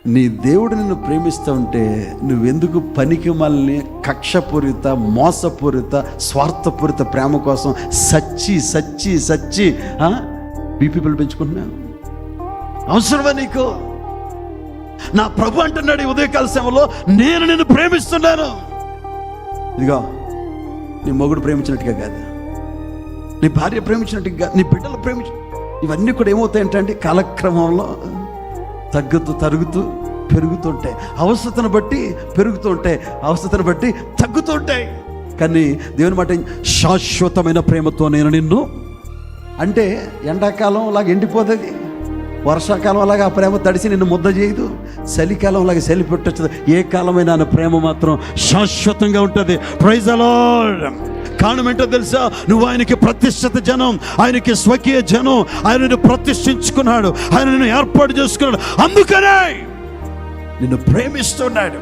నీ దేవుడు నిన్ను ప్రేమిస్తూ ఉంటే నువ్వెందుకు పనికి మళ్ళీ కక్షపూరిత, మోసపూరిత, స్వార్థపూరిత ప్రేమ కోసం సచ్చి బీపీలు పెంచుకుంటున్నావు? అవసరమా నీకు? నా ప్రభు అంటున్నాడు ఈ ఉదయకాల సమయంలో, నేను నిన్ను ప్రేమిస్తున్నాను. ఇదిగో, నీ మొగుడు ప్రేమించినట్టుగా కాదు, నీ భార్య ప్రేమించినట్టుగా కాదు, నీ బిడ్డలు ఇవన్నీ కూడా ఏమవుతాయంటే కాలక్రమంలో తరుగుతూ పెరుగుతుంటాయి. అవసరతను బట్టి పెరుగుతుంటాయి, అవసరతను బట్టి తగ్గుతుంటాయి. కానీ దేవుని మాట, శాశ్వతమైన ప్రేమతో నేను నిన్ను అంటే, ఎండాకాలం లాగా ఎండిపోతుంది, వర్షాకాలం లాగా ఆ ప్రేమ తడిసి నిన్ను ముద్ద చేయదు, చలికాలం లాగా చలి పెట్టచ్చు. ఏ కాలమైనా ఆయన ప్రేమ మాత్రం శాశ్వతంగా ఉంటుంది. Praise the Lord. కారణం ఏంటో తెలుసా? నువ్వు ఆయనకి ప్రతిష్ఠిత జనం, ఆయనకి స్వకీయ జనం. ఆయనను ప్రతిష్ఠించుకున్నాడు, ఆయనను ఏర్పాటు చేసుకున్నాడు, అందుకనే నిన్ను ప్రేమిస్తున్నాడు.